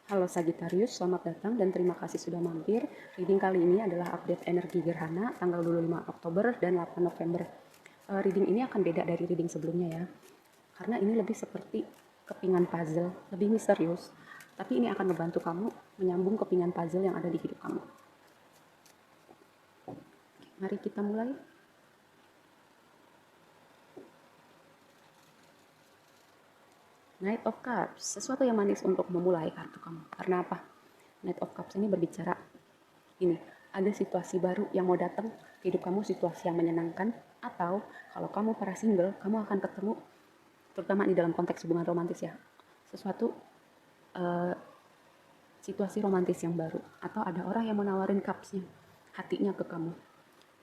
Halo Sagittarius, selamat datang dan terima kasih sudah mampir. Reading kali ini adalah update energi gerhana tanggal 25 Oktober dan 8 November. Reading ini akan beda dari reading sebelumnya ya. Karena ini lebih seperti kepingan puzzle, lebih misterius. Tapi ini akan membantu kamu menyambung kepingan puzzle yang ada di hidup kamu. Mari kita mulai. Knight of Cups, sesuatu yang manis untuk memulai kartu kamu. Karena apa? Knight of Cups ini berbicara ini, ada situasi baru yang mau datang ke hidup kamu, situasi yang menyenangkan, atau kalau kamu para single, kamu akan ketemu, terutama di dalam konteks hubungan romantis ya, sesuatu uh, situasi romantis yang baru, atau ada orang yang menawarin cupsnya, hatinya ke kamu,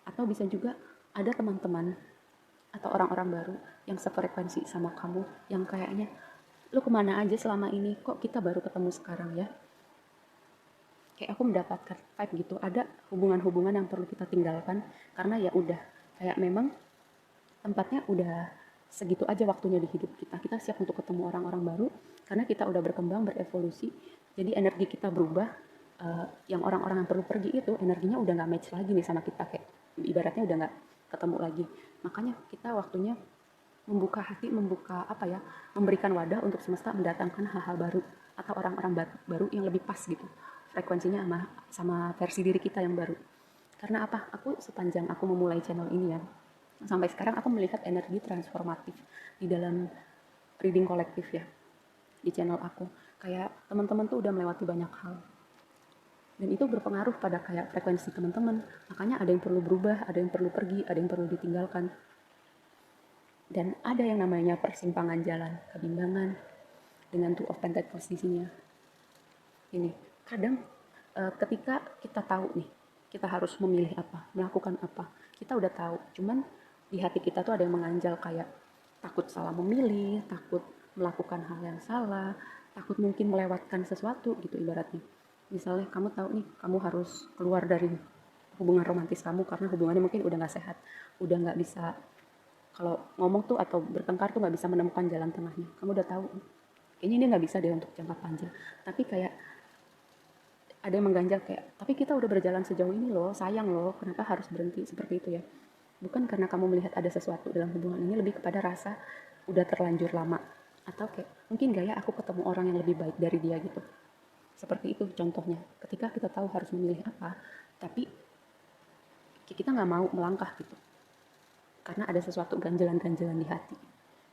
atau bisa juga ada teman-teman atau orang-orang baru yang sefrekuensi sama kamu, yang kayaknya lu kemana aja selama ini, kok kita baru ketemu sekarang ya. Kayak aku mendapatkan vibe gitu, ada hubungan-hubungan yang perlu kita tinggalkan karena ya udah kayak memang tempatnya udah segitu aja waktunya di hidup kita. Kita siap untuk ketemu orang-orang baru karena kita udah berkembang, berevolusi. Jadi energi kita berubah. Yang orang-orang yang perlu pergi itu energinya udah nggak match lagi nih sama kita, kayak ibaratnya udah nggak ketemu lagi. Makanya kita waktunya membuka hati, membuka apa ya, memberikan wadah untuk semesta mendatangkan hal-hal baru atau orang-orang baru yang lebih pas gitu frekuensinya sama versi diri kita yang baru. Karena apa? Aku sepanjang aku memulai channel ini ya, sampai sekarang aku melihat energi transformatif di dalam reading kolektif ya di channel aku. Kayak teman-teman tuh udah melewati banyak hal. Dan itu berpengaruh pada kayak frekuensi teman-teman. Makanya ada yang perlu berubah, ada yang perlu pergi, ada yang perlu ditinggalkan. Dan ada yang namanya persimpangan jalan, kebimbangan dengan Two of Pentacles di sini ya. Ini kadang ketika kita tahu nih, kita harus memilih apa, melakukan apa, kita udah tahu. Cuman di hati kita tuh ada yang menganjal kayak takut salah memilih, takut melakukan hal yang salah, takut mungkin melewatkan sesuatu gitu ibaratnya. Misalnya kamu tahu nih, kamu harus keluar dari hubungan romantis kamu karena hubungannya mungkin udah nggak sehat, udah nggak bisa, kalau ngomong tuh atau bertengkar tuh nggak bisa menemukan jalan tengahnya. Kamu udah tahu kayaknya ini nggak bisa deh untuk jangka panjang, tapi kayak ada yang mengganjal kayak, tapi kita udah berjalan sejauh ini loh, sayang loh, kenapa harus berhenti seperti itu ya. Bukan karena kamu melihat ada sesuatu dalam hubungan ini, lebih kepada rasa udah terlanjur lama, atau kayak mungkin gaya aku ketemu orang yang lebih baik dari dia gitu. Seperti itu contohnya, ketika kita tahu harus memilih apa, tapi kita nggak mau melangkah gitu karena ada sesuatu ganjalan-ganjalan di hati.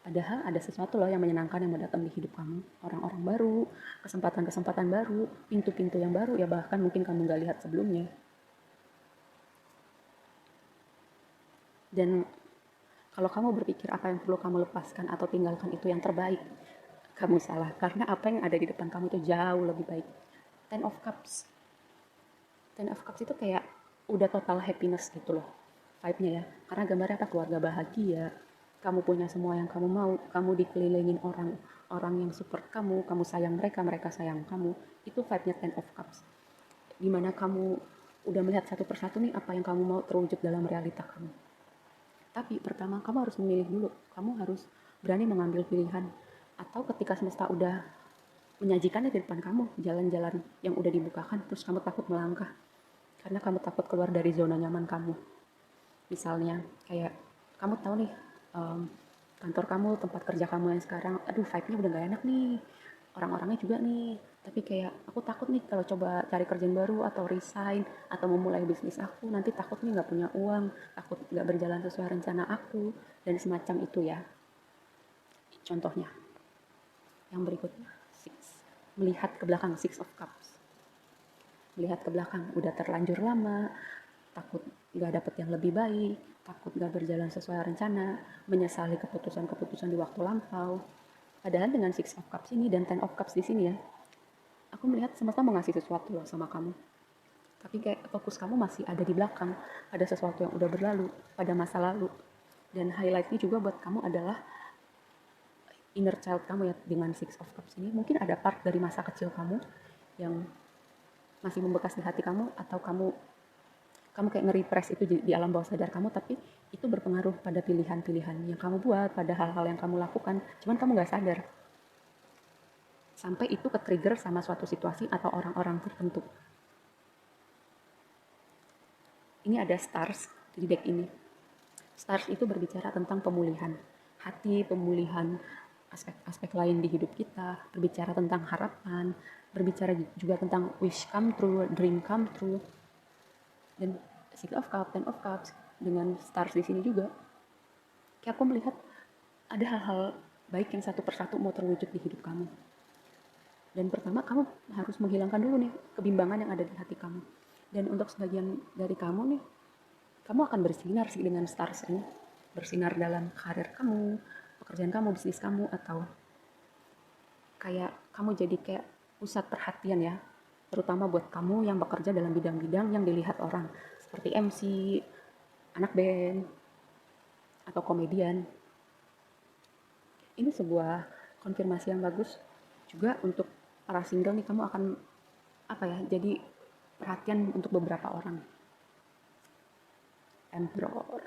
Padahal ada sesuatu loh yang menyenangkan yang mau datang di hidup kamu. Orang-orang baru, kesempatan-kesempatan baru, pintu-pintu yang baru ya, bahkan mungkin kamu gak lihat sebelumnya. Dan kalau kamu berpikir apa yang perlu kamu lepaskan atau tinggalkan itu yang terbaik, kamu salah. Karena apa yang ada di depan kamu itu jauh lebih baik. Ten of Cups. Ten of Cups itu kayak udah total happiness gitu loh vibe-nya ya. Karena gambarnya apa? Keluarga bahagia, kamu punya semua yang kamu mau, kamu dikelilingin orang yang support kamu, kamu sayang mereka, mereka sayang kamu. Itu vibe-nya Ten of Cups. Dimana kamu udah melihat satu persatu nih apa yang kamu mau terwujud dalam realita kamu. Tapi pertama kamu harus memilih dulu, kamu harus berani mengambil pilihan. Atau ketika semesta udah menyajikannya di depan kamu, jalan-jalan yang udah dibukakan, terus kamu takut melangkah. Karena kamu takut keluar dari zona nyaman kamu. Misalnya kayak kamu tahu nih, kantor kamu, tempat kerja kamu yang sekarang, aduh vibe-nya udah gak enak nih, orang-orangnya juga nih, tapi kayak aku takut nih kalau coba cari kerjaan baru atau resign atau memulai bisnis aku, nanti takut nih gak punya uang, takut gak berjalan sesuai rencana aku, dan semacam itu ya. Contohnya yang berikutnya, melihat ke belakang, Six of Cups. Melihat ke belakang, udah terlanjur lama, takut gak dapet yang lebih baik, takut gak berjalan sesuai rencana, menyesali keputusan-keputusan di waktu lampau. Padahal dengan Six of Cups ini dan Ten of Cups di sini ya, aku melihat semesta mau ngasih sesuatu loh sama kamu. Tapi kayak fokus kamu masih ada di belakang, ada sesuatu yang udah berlalu, pada masa lalu. Dan highlightnya juga buat kamu adalah inner child kamu ya dengan Six of Cups ini. Mungkin ada part dari masa kecil kamu yang masih membekas di hati kamu, atau kamu kayak nge-repress itu di alam bawah sadar kamu, tapi itu berpengaruh pada pilihan-pilihan yang kamu buat, pada hal-hal yang kamu lakukan, cuman kamu gak sadar. sampai itu ke-trigger sama suatu situasi atau orang-orang tertentu. Ini ada stars di deck ini. Stars itu berbicara tentang pemulihan hati, pemulihan aspek-aspek lain di hidup kita, berbicara tentang harapan, berbicara juga tentang wish come true, dream come true. Dan Six of Cups, Ten of Cups dengan stars di sini juga, kayak aku melihat ada hal-hal baik yang satu persatu mau terwujud di hidup kamu. Dan pertama, kamu harus menghilangkan dulu nih kebimbangan yang ada di hati kamu. Dan untuk sebagian dari kamu nih, kamu akan bersinar sih dengan stars ini. Bersinar dalam karir kamu, pekerjaan kamu, bisnis kamu, atau kayak kamu jadi kayak pusat perhatian ya. Terutama buat kamu yang bekerja dalam bidang-bidang yang dilihat orang. Seperti MC, anak band, atau komedian. Ini sebuah konfirmasi yang bagus juga untuk para single nih, kamu akan jadi perhatian untuk beberapa orang. Emperor,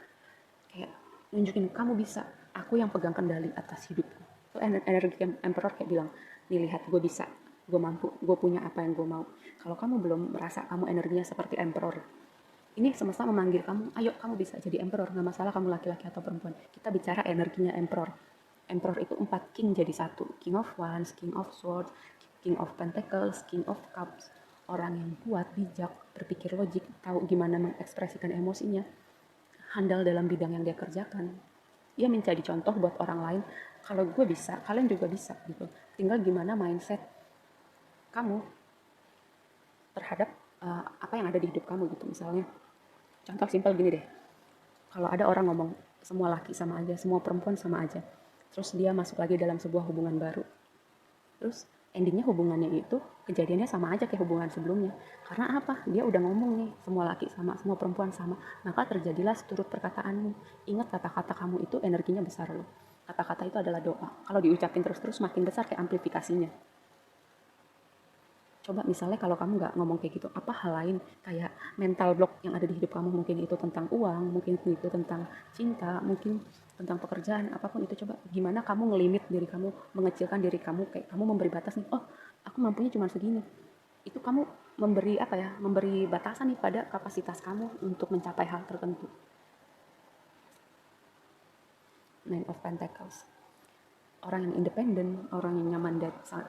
kayak nunjukin kamu bisa, aku yang pegang kendali atas hidupku. Itu energi Emperor kayak bilang, nih lihat, gue bisa, gue mampu, gue punya apa yang gue mau. Kalau kamu belum merasa kamu energinya seperti Emperor, ini semesta memanggil kamu, ayo kamu bisa jadi Emperor, gak masalah kamu laki-laki atau perempuan. Kita bicara energinya Emperor. Emperor itu 4 king jadi satu. King of Wands, King of Swords, King of Pentacles, King of Cups. Orang yang kuat, bijak, berpikir logik, tahu gimana mengekspresikan emosinya, handal dalam bidang yang dia kerjakan. Dia menjadi contoh buat orang lain, kalau gue bisa, kalian juga bisa gitu. Tinggal gimana mindset kamu terhadap apa yang ada di hidup kamu gitu. Misalnya, contoh simpel gini deh. Kalau ada orang ngomong, semua laki sama aja, semua perempuan sama aja. Terus dia masuk lagi dalam sebuah hubungan baru. Terus endingnya hubungannya itu kejadiannya sama aja kayak hubungan sebelumnya. Karena apa? Dia udah ngomong nih, semua laki sama, semua perempuan sama. Maka terjadilah seturut perkataanmu. Ingat, kata-kata kamu itu energinya besar loh. Kata-kata itu adalah doa. Kalau diucapin terus-terus makin besar kayak amplifikasinya. Coba misalnya kalau kamu nggak ngomong kayak gitu, apa hal lain kayak mental block yang ada di hidup kamu, mungkin itu tentang uang, mungkin itu tentang cinta, mungkin tentang pekerjaan, apapun itu, coba gimana kamu ngelimit diri kamu, mengecilkan diri kamu, kayak kamu memberi batas nih, oh aku mampunya cuma segini. Itu kamu memberi memberi batasan nih pada kapasitas kamu untuk mencapai hal tertentu. Nine of Pentacles. Orang yang independen, orang yang nyaman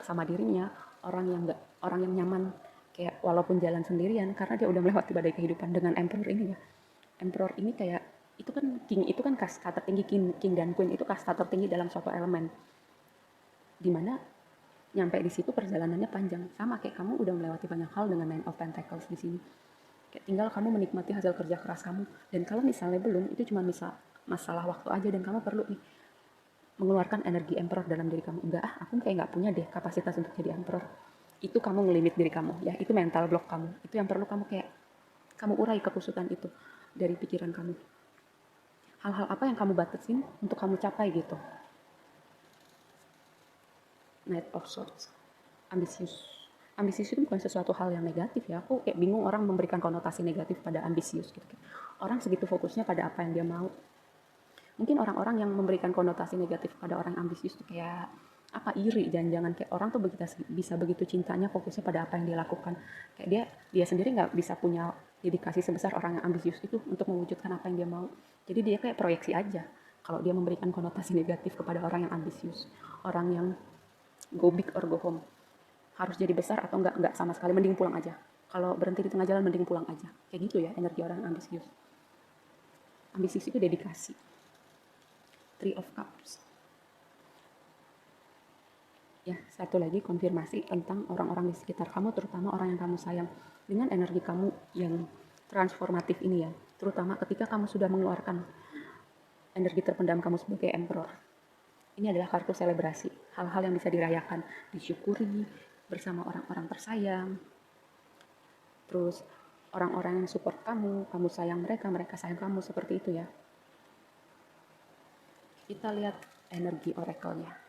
sama dirinya, orang yang nyaman kayak walaupun jalan sendirian karena dia udah melewati badai kehidupan. Dengan Emperor ini ya, Emperor ini kayak itu kan king, itu kan kasta tertinggi, king dan queen itu kasta tertinggi dalam suatu elemen, dimana nyampe di situ perjalanannya panjang, sama kayak kamu udah melewati banyak hal dengan Nine of Pentacles di sini. Kayak tinggal kamu menikmati hasil kerja keras kamu. Dan kalau misalnya belum, itu cuma masalah waktu aja, dan kamu perlu nih mengeluarkan energi Emperor dalam diri kamu. Enggak, aku kayak nggak punya deh kapasitas untuk jadi Emperor. Itu kamu ngelimit diri kamu ya, itu mental block kamu. Itu yang perlu kamu kayak kamu urai kekusutan itu dari pikiran kamu. Hal-hal apa yang kamu batasin untuk kamu capai gitu. Knight of Swords, ambisius. Ambisius itu bukan sesuatu hal yang negatif ya. Aku kayak bingung orang memberikan konotasi negatif pada ambisius gitu. Orang segitu fokusnya pada apa yang dia mau. Mungkin orang-orang yang memberikan konotasi negatif pada orang ambisius itu kayak iri, jangan-jangan kayak orang tuh bisa begitu cintanya fokusnya pada apa yang dia lakukan. Kayak dia sendiri nggak bisa punya dedikasi sebesar orang yang ambisius itu untuk mewujudkan apa yang dia mau. Jadi dia kayak proyeksi aja kalau dia memberikan konotasi negatif kepada orang yang ambisius, orang yang go big or go home, harus jadi besar atau enggak sama sekali, mending pulang aja. Kalau berhenti di tengah jalan mending pulang aja. Kayak gitu ya energi orang ambisius. Ambisius itu dedikasi. Three of Cups. Ya, satu lagi konfirmasi tentang orang-orang di sekitar kamu, terutama orang yang kamu sayang. Dengan energi kamu yang transformatif ini ya, terutama ketika kamu sudah mengeluarkan energi terpendam kamu sebagai Emperor. Ini adalah kartu selebrasi, hal-hal yang bisa dirayakan, disyukuri bersama orang-orang tersayang. Terus orang-orang yang support kamu sayang mereka, mereka sayang kamu, seperti itu ya. Kita lihat energi oracle-nya.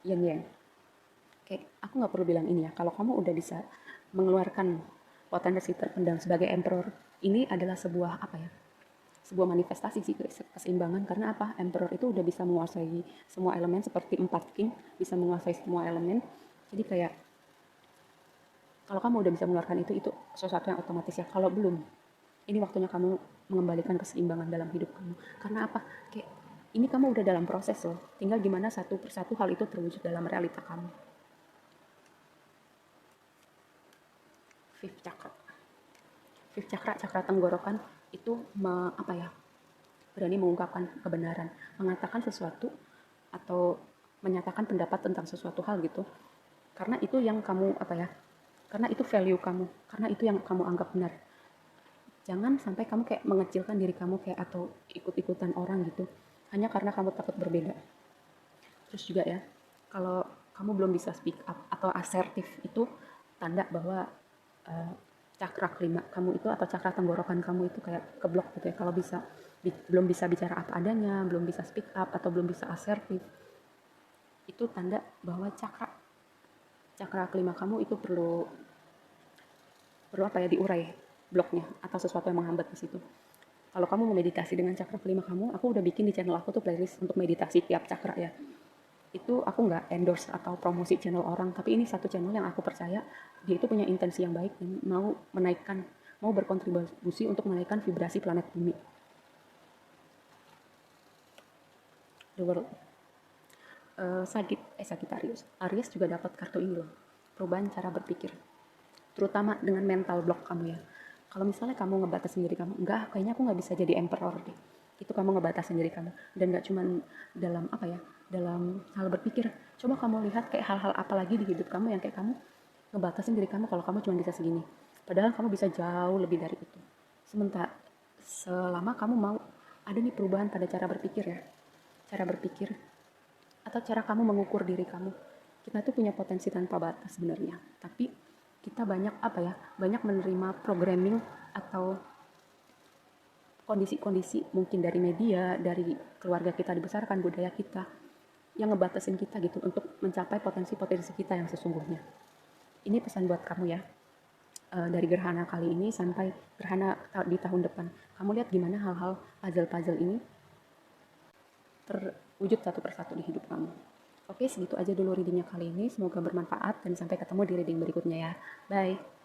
Yang kayak aku nggak perlu bilang ini ya, kalau kamu udah bisa mengeluarkan potensi terpendam sebagai emperor ini adalah sebuah apa ya, sebuah manifestasi sih keseimbangan. Karena apa, emperor itu udah bisa menguasai semua elemen seperti empat king bisa menguasai semua elemen. Jadi kayak kalau kamu udah bisa mengeluarkan itu sesuatu yang otomatis ya. Kalau belum, ini waktunya kamu mengembalikan keseimbangan dalam hidup kamu. Karena apa, kayak ini kamu udah dalam proses loh, tinggal gimana satu persatu hal itu terwujud dalam realita kamu. Fifth chakra. Fifth chakra, cakra tenggorokan itu apa ya, berani mengungkapkan kebenaran, mengatakan sesuatu atau menyatakan pendapat tentang sesuatu hal gitu. Karena itu yang kamu apa ya, karena itu value kamu, karena itu yang kamu anggap benar. Jangan sampai kamu kayak mengecilkan diri kamu kayak atau ikut-ikutan orang gitu hanya karena kamu takut berbeda. Terus juga ya, kalau kamu belum bisa speak up atau asertif itu tanda bahwa uh, cakra kelima kamu itu atau cakra tenggorokan kamu itu kayak keblok gitu ya. Kalau belum bisa bicara apa adanya, belum bisa speak up atau belum bisa asertif, itu tanda bahwa cakra kelima kamu itu perlu perlu apa ya, diurai bloknya atau sesuatu yang menghambat di situ. Kalau kamu mau meditasi dengan cakra kelima kamu, aku udah bikin di channel aku tuh playlist untuk meditasi tiap cakra ya. Itu aku nggak endorse atau promosi channel orang, tapi ini satu channel yang aku percaya dia itu punya intensi yang baik dan mau berkontribusi untuk menaikkan vibrasi planet bumi. The world. Sagittarius. Aries juga dapat kartu ini loh. Perubahan cara berpikir. Terutama dengan mental block kamu ya. Kalau misalnya kamu ngebatasin diri kamu, enggak, kayaknya aku nggak bisa jadi emperor deh. Itu kamu ngebatasin diri kamu. Dan nggak cuman dalam apa ya, dalam hal berpikir. Coba kamu lihat kayak hal-hal apa lagi di hidup kamu yang kayak kamu ngebatasin diri kamu kalau kamu cuma bisa segini. Padahal kamu bisa jauh lebih dari itu. Sementara selama kamu mau ada nih perubahan pada cara berpikir ya. Cara berpikir atau cara kamu mengukur diri kamu. Kita tuh punya potensi tanpa batas sebenarnya. Tapi kita banyak apa ya, banyak menerima programming atau kondisi-kondisi mungkin dari media, dari keluarga kita dibesarkan, budaya kita yang ngebatasin kita gitu untuk mencapai potensi-potensi kita yang sesungguhnya. Ini pesan buat kamu ya, dari gerhana kali ini sampai gerhana di tahun depan. Kamu lihat gimana hal-hal puzzle-puzzle ini terwujud satu persatu di hidup kamu. Oke, segitu aja dulu readingnya kali ini. Semoga bermanfaat dan sampai ketemu di reading berikutnya ya. Bye.